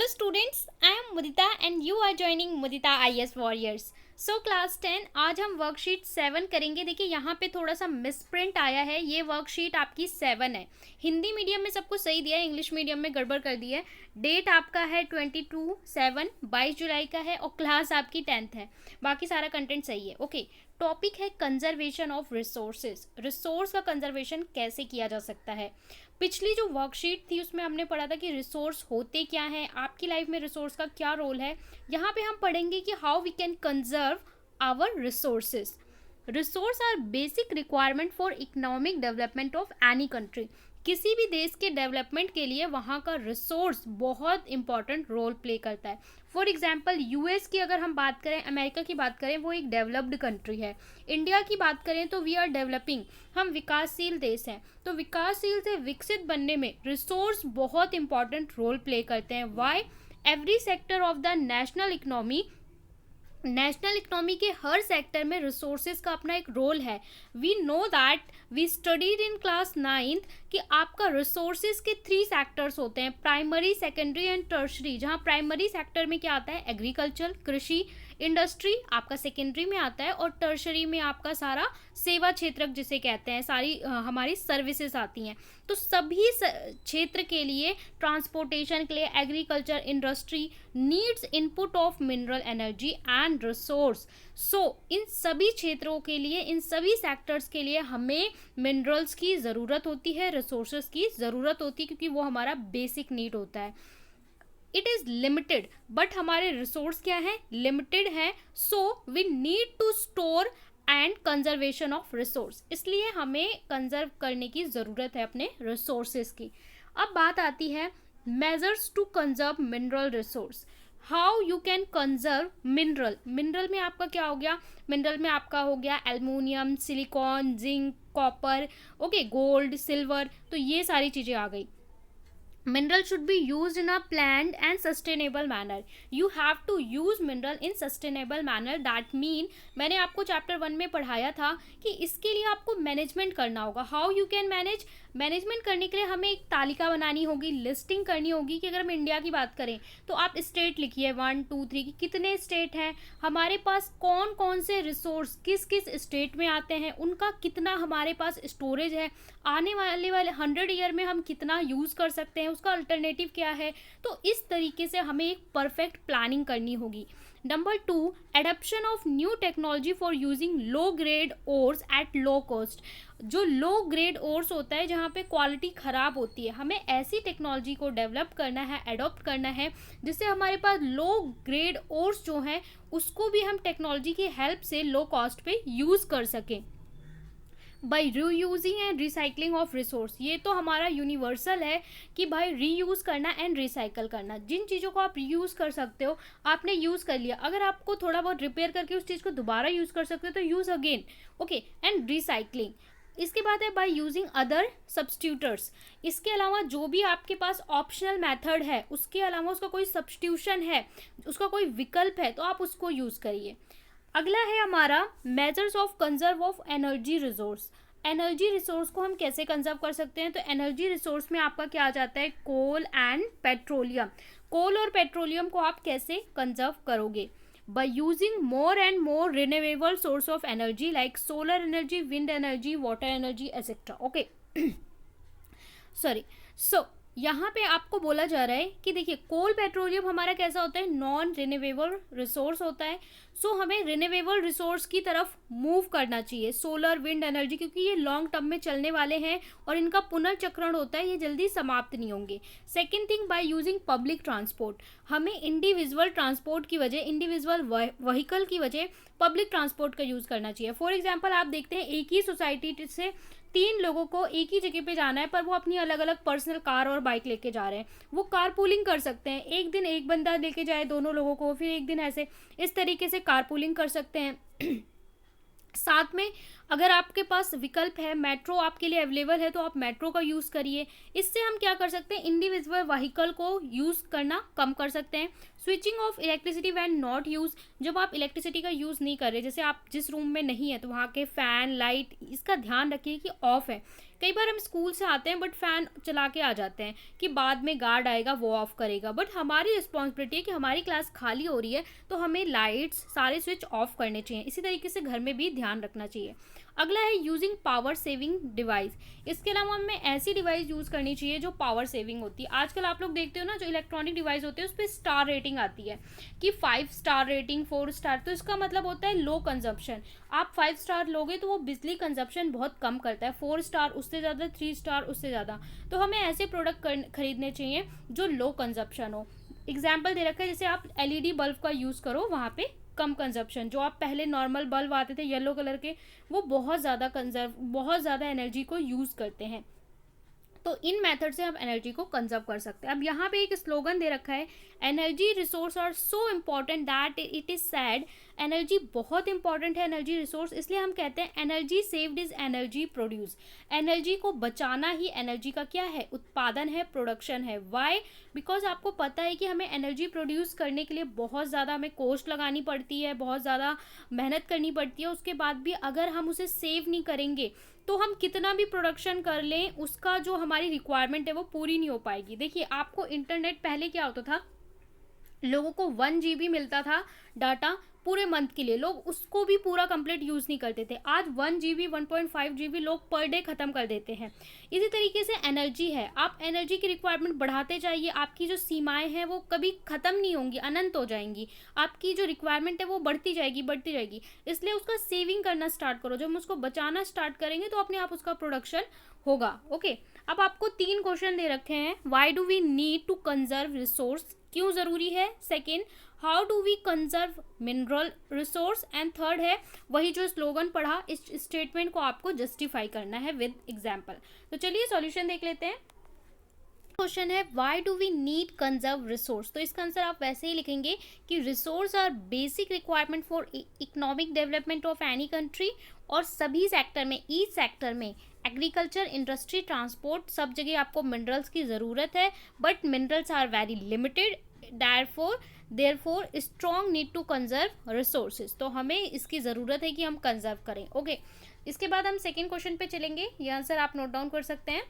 Hello students, I am Mudita and you are joining Mudita IS Warriors. So class 10 आज हम worksheet 7 करेंगे। देखिए यहाँ पे थोड़ा सा मिसप्रिंट आया है, ये वर्कशीट आपकी 7 है। हिंदी मीडियम में सब कुछ सही दिया है, इंग्लिश मीडियम में गड़बड़ कर दी है। डेट आपका है 22/7 22 जुलाई का है और क्लास आपकी 10th है। बाकी सारा कंटेंट सही है। ओके, टॉपिक है कंजर्वेशन ऑफ रिसोर्सेज। रिसोर्स का कंजर्वेशन कैसे किया जा सकता है। पिछली जो वर्कशीट थी उसमें हमने पढ़ा था कि रिसोर्स होते क्या हैं, आपकी लाइफ में रिसोर्स का क्या रोल है। यहाँ पे हम पढ़ेंगे कि how we can conserve our resources. Resource are basic requirement for economic development of any country. किसी भी देश के डेवलपमेंट के लिए वहाँ का रिसोर्स बहुत इंपॉर्टेंट रोल प्ले करता है। फॉर एग्जाम्पल यूएस की अगर हम बात करें, अमेरिका की बात करें, वो एक डेवलप्ड कंट्री है। इंडिया की बात करें तो वी आर डेवलपिंग, हम विकासशील देश हैं। तो विकासशील से विकसित बनने में रिसोर्स बहुत इंपॉर्टेंट रोल प्ले करते हैं। Why? Every sector of the national economy के हर सेक्टर में रिसोर्सेज का अपना एक रोल है। We know that, we studied in class 9th कि आपका रिसोर्सेज के 3 सेक्टर्स होते हैं, प्राइमरी, सेकेंडरी एंड टर्शरी। जहाँ प्राइमरी सेक्टर में क्या आता है, एग्रीकल्चर, कृषि, इंडस्ट्री आपका सेकेंडरी में आता है, और टर्शरी में आपका सारा सेवा क्षेत्र जिसे कहते हैं, सारी हमारी सर्विसेज आती हैं। तो सभी क्षेत्र के लिए, ट्रांसपोर्टेशन के लिए, agriculture, industry needs input of mineral energy and resource. So इन सभी क्षेत्रों के लिए, इन सभी सेक्टर्स के लिए हमें मिनरल्स की ज़रूरत होती है, रिसोर्सेज की ज़रूरत होती है, क्योंकि वो हमारा बेसिक नीड होता है। इट इज़ लिमिटेड, बट हमारे रिसोर्स क्या है, लिमिटेड है। So we need to store and conservation of resource, इसलिए हमें कंजर्व करने की ज़रूरत है अपने रिसोर्सेज की। अब बात आती है measures to conserve mineral resource. How you can conserve mineral. Mineral में आपका क्या हो गया, मिनरल में आपका हो गया aluminium, silicon, zinc, copper, okay, gold, silver, तो ये सारी चीज़ें आ गई। Mineral should be used in a planned and sustainable manner. You have to use mineral in sustainable manner. That mean मैंने आपको चैप्टर 1 में पढ़ाया था कि इसके लिए आपको मैनेजमेंट करना होगा। How you can manage. Management करने के लिए हमें एक तालिका बनानी होगी, लिस्टिंग करनी होगी कि अगर हम इंडिया की बात करें तो आप स्टेट लिखिए 1 2 3 कि कितने स्टेट हैं हमारे पास, कौन कौन से रिसोर्स किस किस स्टेट में आते हैं, उनका कितना हमारे पास स्टोरेज है, आने वाले 100 ईयर में हम कितना यूज़ कर सकते हैं, उसका अल्टरनेटिव क्या है। तो इस तरीके से हमें एक परफेक्ट प्लानिंग करनी होगी। Number 2, adaption of new technology for using low grade ores at low cost. जो लो ग्रेड ओर्स होता है, जहाँ पे क्वालिटी ख़राब होती है, हमें ऐसी टेक्नोलॉजी को डेवलप करना है, अडॉप्ट करना है, जिससे हमारे पास लो ग्रेड ओर्स जो हैं उसको भी हम टेक्नोलॉजी की हेल्प से लो कॉस्ट पे यूज़ कर सकें। By reusing and recycling of resource, ये तो हमारा यूनिवर्सल है कि भाई रीयूज़ करना एंड रिसाइकल करना। जिन चीज़ों को आप रीयूज़ कर सकते हो आपने यूज़ कर लिया, अगर आपको थोड़ा बहुत रिपेयर करके उस चीज़ को दोबारा यूज़ कर सकते हो तो use again, okay, and recycling. इसके बाद है बाय यूजिंग अदर सब्सटीट्यूटर्स। इसके अलावा जो भी आपके पास ऑप्शनल मेथड है, उसके अलावा उसका कोई सब्सटीट्यूशन है, उसका कोई विकल्प है, तो आप उसको यूज़ करिए। अगला है हमारा measures of conserve of energy resource. Energy resource को हम कैसे कंजर्व कर सकते हैं, तो एनर्जी रिसोर्स में आपका क्या आ जाता है, कोल एंड पेट्रोलियम। कोल और पेट्रोलियम को आप कैसे कंजर्व करोगे, by using more and more renewable source of energy like solar energy, wind energy, water energy etcetera. Okay, sorry. So यहाँ पे आपको बोला जा रहा है कि देखिए कोल पेट्रोलियम हमारा कैसा होता है, नॉन रिन्यूएबल रिसोर्स होता है। सो हमें रिन्यूएबल रिसोर्स की तरफ मूव करना चाहिए, सोलर, विंड एनर्जी, क्योंकि ये लॉन्ग टर्म में चलने वाले हैं और इनका पुनर्चक्रण होता है, ये जल्दी समाप्त नहीं होंगे। Second thing, by using public transport, हमें इंडिविजुअल ट्रांसपोर्ट की वजह, इंडिविजुअल व्हीकल की वजह पब्लिक ट्रांसपोर्ट का यूज़ करना चाहिए। फॉर एग्जाम्पल आप देखते हैं एक ही सोसाइटी से 3 लोगों को एक ही जगह पे जाना है, पर वो अपनी अलग अलग पर्सनल कार और बाइक लेके जा रहे हैं, वो कार पूलिंग कर सकते हैं। एक दिन एक बंदा लेके जाए दोनों लोगों को, फिर एक दिन ऐसे, इस तरीके से कार पूलिंग कर सकते हैं। साथ में अगर आपके पास विकल्प है, मेट्रो आपके लिए अवेलेबल है, तो आप मेट्रो का यूज़ करिए। इससे हम क्या कर सकते हैं, इंडिविजुअल व्हीकल को यूज़ करना कम कर सकते हैं। Switching off electricity when not use, जब आप इलेक्ट्रिसिटी का यूज़ नहीं कर रहे, जैसे आप जिस रूम में नहीं है तो वहाँ के फ़ैन, लाइट, इसका ध्यान रखिए कि ऑफ है। कई बार हम स्कूल से आते हैं बट फ़ैन चला के आ जाते हैं कि बाद में गार्ड आएगा वो ऑफ़ करेगा, बट हमारी रिस्पॉन्सिबिलिटी है कि हमारी क्लास खाली हो रही है तो हमें लाइट्स सारे स्विच ऑफ करने चाहिए। इसी तरीके से घर में भी ध्यान रखना चाहिए। अगला है यूजिंग पावर सेविंग डिवाइस। इसके अलावा हमें ऐसी डिवाइस यूज़ करनी चाहिए जो पावर सेविंग होती है। आजकल आप लोग देखते हो ना, जो इलेक्ट्रॉनिक डिवाइस होते हैं उस पर स्टार रेटिंग आती है कि 5 स्टार रेटिंग, 4 स्टार, तो इसका मतलब होता है लो कंजप्शन। आप 5 स्टार लोगे तो वो बिजली कंजप्शन बहुत कम करता है, 4 स्टार उससे ज़्यादा, 3 स्टार उससे ज़्यादा। तो हमें ऐसे प्रोडक्ट खरीदने चाहिए जो लो कंजप्शन हो। एग्जाम्पल दे रखा है, जैसे आप LED बल्ब का यूज़ करो, वहाँ पे कम कंजप्शन। जो आप पहले नॉर्मल बल्ब आते थे येलो कलर के, वो बहुत ज़्यादा एनर्जी को यूज़ करते हैं। तो इन मेथड से हम एनर्जी को कंजर्व कर सकते हैं। अब यहाँ पे एक स्लोगन दे रखा है, energy resource are so important that it is said. Energy बहुत इंपॉर्टेंट है, एनर्जी रिसोर्स, इसलिए हम कहते हैं energy saved is energy produce. Energy को बचाना ही एनर्जी का क्या है, उत्पादन है, प्रोडक्शन है। वाई? बिकॉज आपको पता है कि हमें एनर्जी प्रोड्यूस करने के लिए बहुत ज़्यादा हमें कॉस्ट लगानी पड़ती है, बहुत ज़्यादा मेहनत करनी पड़ती है। उसके बाद भी अगर हम उसे सेव नहीं करेंगे तो हम कितना भी प्रोडक्शन कर लें, उसका जो हमारी रिक्वायरमेंट है वो पूरी नहीं हो पाएगी। देखिए, आपको इंटरनेट पहले क्या होता था, लोगों को 1 GB मिलता था डाटा पूरे मंथ के लिए, लोग उसको भी पूरा कंप्लीट यूज़ नहीं करते थे। आज 1 GB 1.5 GB लोग पर डे ख़त्म कर देते हैं। इसी तरीके से एनर्जी है, आप एनर्जी की रिक्वायरमेंट बढ़ाते जाइए, आपकी जो सीमाएं हैं वो कभी ख़त्म नहीं होंगी, अनंत हो जाएंगी। आपकी जो रिक्वायरमेंट है वो बढ़ती जाएगी। इसलिए उसका सेविंग करना स्टार्ट करो। जब हम उसको बचाना स्टार्ट करेंगे तो अपने आप उसका प्रोडक्शन होगा। ओके, अब आपको 3 क्वेश्चन दे रखे हैं। Why do we need to conserve resource, क्यों ज़रूरी है। Second, how do we conserve mineral resource. And third है वही जो स्लोगन पढ़ा, इस स्टेटमेंट को आपको जस्टिफाई करना है विद एग्जाम्पल। तो चलिए सॉल्यूशन देख लेते हैं। क्वेश्चन है, why do we need conserve resource. तो इसका आंसर आप वैसे ही लिखेंगे कि resource are basic requirement for economic development of any country. और सभी सेक्टर में, ईच सेक्टर में, एग्रीकल्चर, इंडस्ट्री, ट्रांसपोर्ट, सब जगह आपको मिनरल्स की ज़रूरत है, but minerals are very limited. Therefore strong need to conserve resources. तो हमें इसकी ज़रूरत है कि हम कंजर्व करें। ओके, इसके बाद हम सेकेंड क्वेश्चन पे चलेंगे। ये आंसर आप नोट डाउन कर सकते हैं।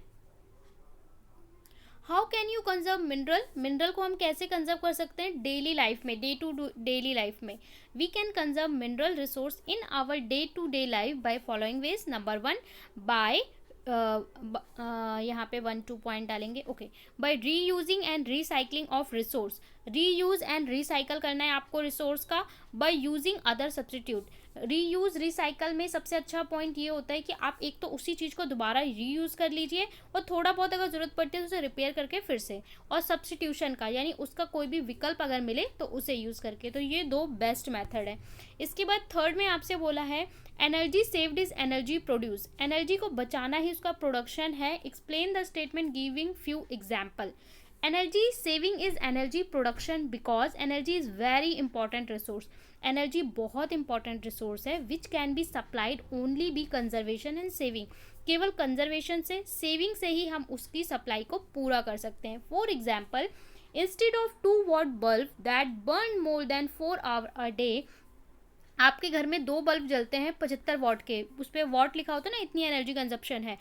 How can you conserve mineral. Mineral को हम कैसे कंजर्व कर सकते हैं डेली लाइफ में, डे टू डेली लाइफ में। We can conserve mineral resource in our day to day life by following ways. Number 1, by यहाँ पे 1-2 पॉइंट डालेंगे। Okay, by reusing and recycling of resource. Reuse and recycle करना है आपको resource का। By using other substitute. Reuse recycle में सबसे अच्छा पॉइंट ये होता है कि आप एक तो उसी चीज़ को दोबारा रीयूज़ कर लीजिए, और थोड़ा बहुत अगर ज़रूरत पड़ती है तो उसे रिपेयर करके फिर से। और सब्सटीट्यूशन का, यानी उसका कोई भी विकल्प अगर मिले तो उसे यूज़ करके। तो ये 2 बेस्ट मेथड है। इसके बाद थर्ड में आपसे बोला है, energy saved is energy produce. Energy को बचाना ही उसका प्रोडक्शन है। Explain the statement giving few example. Energy saving is energy production because energy is very important resource. Energy बहुत इंपॉर्टेंट रिसोर्स है which can be supplied only be conservation and saving. केवल conservation से, saving से ही हम उसकी supply को पूरा कर सकते हैं। For example, instead of 2 watt bulb that burn more than 4 hours a day. आपके घर में 2 बल्ब जलते हैं 75 वॉट के, उस पर वॉट लिखा होता है ना, इतनी एनर्जी कंजप्शन है,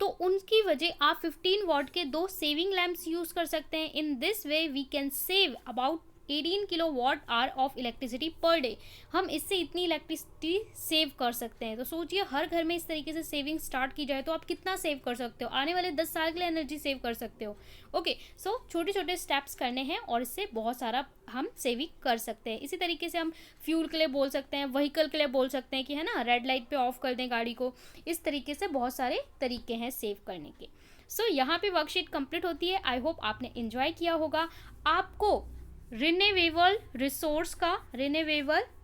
तो उनकी वजह आप 15 वॉट के 2 सेविंग लैम्प्स यूज़ कर सकते हैं। In this way we can save about 18 kilowatt hour of electricity per day. हम इससे इतनी इलेक्ट्रिसिटी सेव कर सकते हैं। तो सोचिए, हर घर में इस तरीके से सेविंग स्टार्ट की जाए तो आप कितना सेव कर सकते हो, आने वाले 10 साल के लिए एनर्जी सेव कर सकते हो। ओके, सो छोटे छोटे स्टेप्स करने हैं और इससे बहुत सारा हम सेविंग कर सकते हैं। इसी तरीके से हम फ्यूल के लिए बोल सकते हैं, व्हीकल के लिए बोल सकते हैं कि है ना, रेड लाइट पे ऑफ कर दें गाड़ी को। इस तरीके से बहुत सारे तरीके हैं सेव करने के। सो यहाँ पे वर्कशीट कंप्लीट होती है। आई होप आपने एंजॉय किया होगा। आपको रिन्यूएबल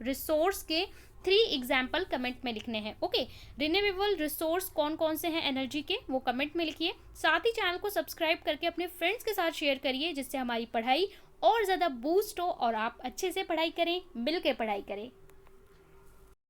रिसोर्स के 3 एग्जाम्पल कमेंट में लिखने हैं। ओके, रिन्यूएबल रिसोर्स कौन कौन से हैं एनर्जी के, वो कमेंट में लिखिए। साथ ही चैनल को सब्सक्राइब करके अपने फ्रेंड्स के साथ शेयर करिए, जिससे हमारी पढ़ाई और ज़्यादा बूस्ट हो और आप अच्छे से पढ़ाई करें, मिल के पढ़ाई करें।